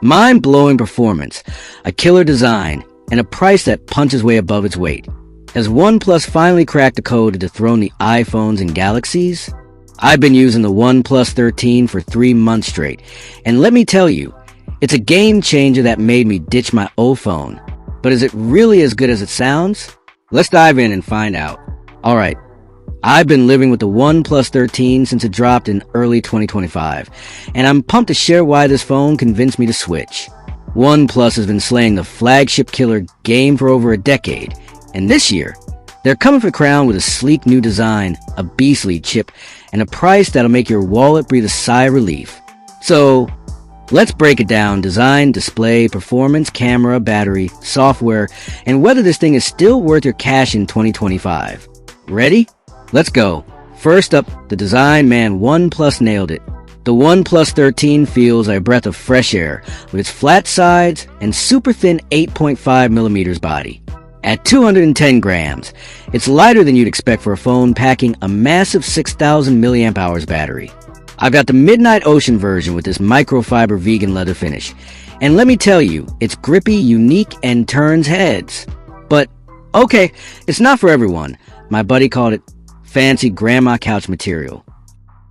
Mind-blowing performance, a killer design, and a price that punches way above its weight. Has OnePlus finally cracked the code to dethrone the iPhones and Galaxies? I've been using the OnePlus13 for 3 months straight, and let me tell you, it's a game changer that made me ditch my old phone. But is it really as good as it sounds? Let's dive in and find out. Alright, I've been living with the OnePlus13 since it dropped in early 2025, and I'm pumped to share why this phone convinced me to switch. OnePlus has been slaying the flagship killer game for over a decade, and this year, they're coming for crown with a sleek new design, a beastly chip, and a price that'll make your wallet breathe a sigh of relief. So, let's break it down: design, display, performance, camera, battery, software, and whether this thing is still worth your cash in 2025. Ready? Let's go. First up, the design. Man, OnePlus nailed it. The OnePlus13 feels like a breath of fresh air with its flat sides and super thin 8.5mm body. At 210 grams, it's lighter than you'd expect for a phone packing a massive 6,000 mAh battery. I've got the Midnight Ocean version with this microfiber vegan leather finish, and let me tell you, it's grippy, unique, and turns heads. But, okay, it's not for everyone. My buddy called it fancy grandma couch material.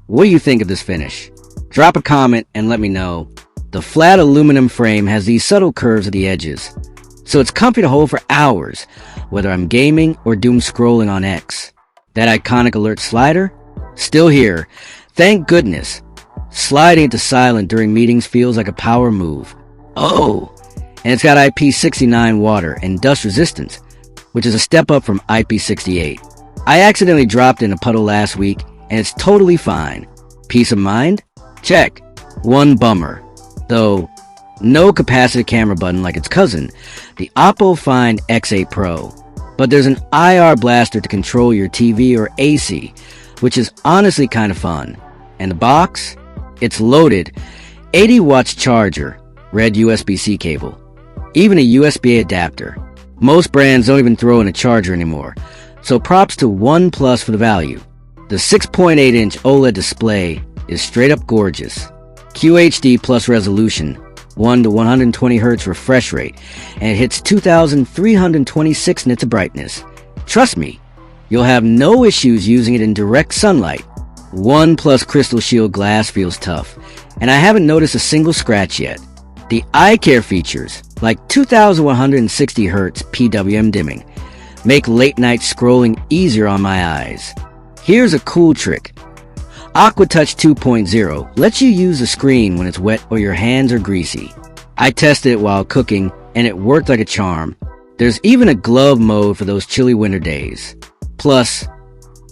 What do you think of this finish? Drop a comment and let me know. The flat aluminum frame has these subtle curves at the edges, so it's comfy to hold for hours, whether I'm gaming or doom scrolling on X. That iconic alert slider? Still here. Thank goodness. Sliding it to silent during meetings feels like a power move. Oh! And it's got IP69 water and dust resistance, which is a step up from IP68. I accidentally dropped in a puddle last week, and it's totally fine. Peace of mind? Check. One bummer, though. No capacitive camera button like its cousin, the Oppo Find X8 Pro. But there's an IR blaster to control your TV or AC, which is honestly kind of fun. And the box? It's loaded. 80 watts charger, red USB-C cable, even a USB adapter. Most brands don't even throw in a charger anymore, so props to OnePlus for the value. The 6.8-inch OLED display is straight up gorgeous. QHD plus resolution, 1 to 120 Hz refresh rate, and it hits 2,326 nits of brightness. Trust me, you'll have no issues using it in direct sunlight. OnePlus Crystal Shield glass feels tough, and I haven't noticed a single scratch yet. The eye care features, like 2,160 Hz PWM dimming, make late night scrolling easier on my eyes. Here's a cool trick. AquaTouch 2.0 lets you use the screen when it's wet or your hands are greasy. I tested it while cooking, and it worked like a charm. There's even a glove mode for those chilly winter days. Plus,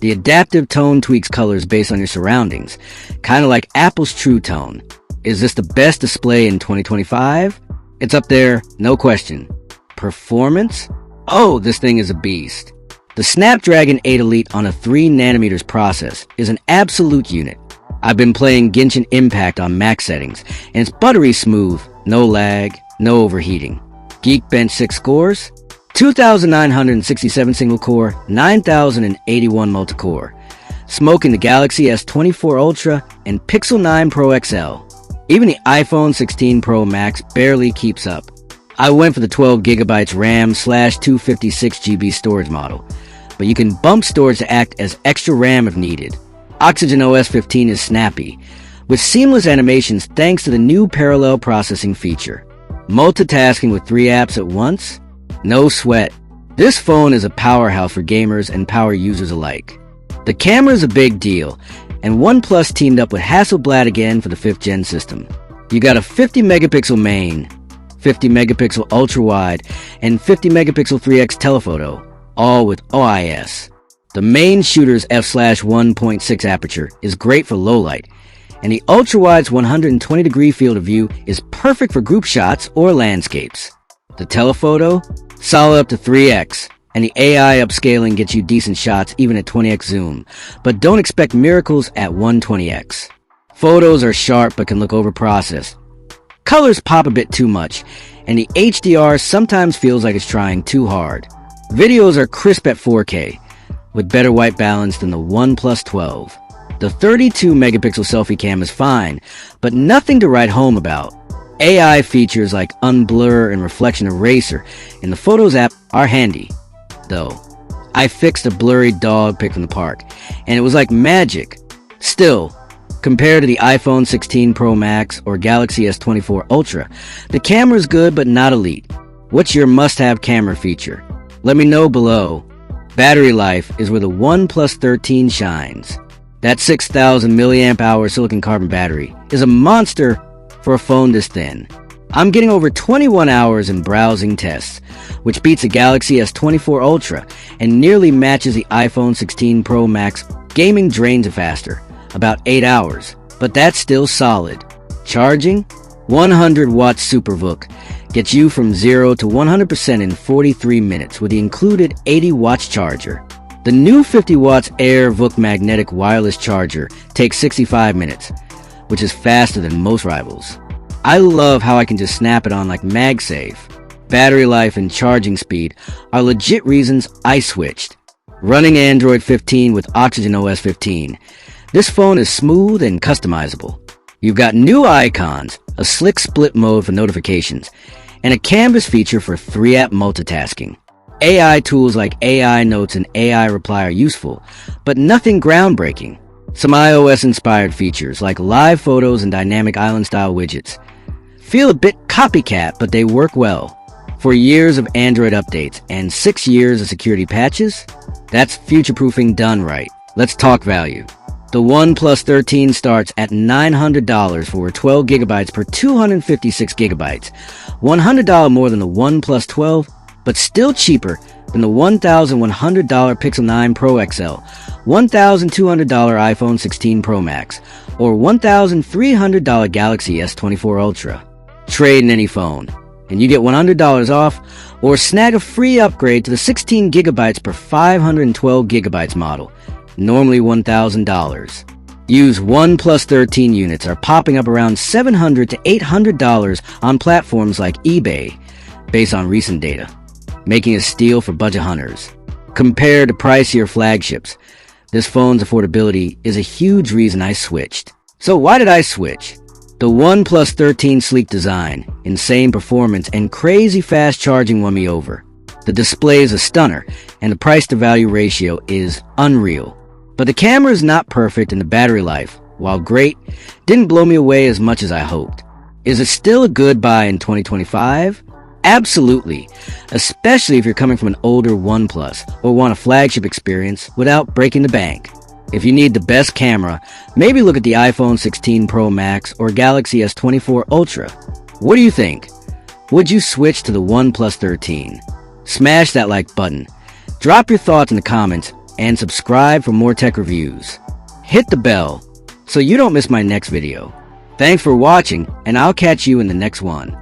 the adaptive tone tweaks colors based on your surroundings, kind of like Apple's True Tone. Is this the best display in 2025? It's up there, no question. Performance? Oh, this thing is a beast. The Snapdragon 8 Elite on a 3nm process is an absolute unit. I've been playing Genshin Impact on max settings, and it's buttery smooth, no lag, no overheating. Geekbench 6 scores, 2,967 single-core, 9,081 multi-core. Smoking the Galaxy S24 Ultra and Pixel 9 Pro XL. Even the iPhone 16 Pro Max barely keeps up. I went for the 12GB RAM / 256GB storage model, but you can bump storage to act as extra RAM if needed. Oxygen OS 15 is snappy, with seamless animations thanks to the new parallel processing feature. Multitasking with 3 apps at once? No sweat. This phone is a powerhouse for gamers and power users alike. The camera is a big deal, and OnePlus teamed up with Hasselblad again for the 5th gen system. You got a 50-megapixel main, 50-megapixel ultra-wide, and 50-megapixel 3x telephoto, all with OIS. The main shooter's f/1.6 aperture is great for low light, and the ultra-wide's 120-degree field of view is perfect for group shots or landscapes. The telephoto? Solid up to 3x, and the AI upscaling gets you decent shots even at 20x zoom, but don't expect miracles at 120x. Photos are sharp but can look overprocessed. Colors pop a bit too much, and the HDR sometimes feels like it's trying too hard. Videos are crisp at 4K, with better white balance than the OnePlus13. The 32-megapixel selfie cam is fine, but nothing to write home about. AI features like unblur and reflection eraser in the Photos app are handy, though. I fixed a blurry dog pic from the park, and it was like magic. Still, compared to the iPhone 16 Pro Max or Galaxy S24 Ultra, the camera's good but not elite. What's your must-have camera feature? Let me know below. Battery life is where the OnePlus 13 shines. That 6,000 milliamp hour silicon carbon battery is a monster for a phone this thin. I'm getting over 21 hours in browsing tests, which beats a Galaxy S24 Ultra and nearly matches the iPhone 16 Pro Max. Gaming drains it faster, about 8 hours, but that's still solid. Charging? 100 watt SuperVOOC gets you from 0 to 100% in 43 minutes with the included 80 watts charger. The new 50 watts Air VOOC magnetic wireless charger takes 65 minutes, which is faster than most rivals. I love how I can just snap it on like MagSafe. Battery life and charging speed are legit reasons I switched. Running Android 15 with Oxygen OS 15, this phone is smooth and customizable. You've got new icons, a slick split mode for notifications, and a canvas feature for 3-app multitasking. AI tools like AI Notes and AI Reply are useful, but nothing groundbreaking. Some iOS-inspired features like live photos and dynamic island-style widgets feel a bit copycat, but they work well. For years of Android updates and 6 years of security patches, that's future-proofing done right. Let's talk value. The OnePlus 13 starts at $900 for 12 gigabytes per 256 gigabytes, $100 more than the OnePlus 12, but still cheaper than the $1,100 Pixel 9 Pro XL, $1,200 iPhone 16 Pro Max, or $1,300 Galaxy S24 Ultra. Trade in any phone, and you get $100 off, or snag a free upgrade to the 16 gigabytes per 512 gigabytes model, normally $1,000. Used OnePlus 13 units are popping up around $700 to $800 on platforms like eBay, based on recent data, making a steal for budget hunters. Compared to pricier flagships, this phone's affordability is a huge reason I switched. So why did I switch? The OnePlus 13 sleek design, insane performance, and crazy fast charging won me over. The display is a stunner, and the price-to-value ratio is unreal. But the camera is not perfect, and the battery life, while great, didn't blow me away as much as I hoped. Is it still a good buy in 2025? Absolutely, especially if you're coming from an older OnePlus or want a flagship experience without breaking the bank. If you need the best camera, maybe look at the iPhone 16 Pro Max or Galaxy S24 Ultra. What do you think? Would you switch to the OnePlus 13? Smash that like button, drop your thoughts in the comments, and subscribe for more tech reviews. Hit the bell so you don't miss my next video. Thanks for watching, and I'll catch you in the next one.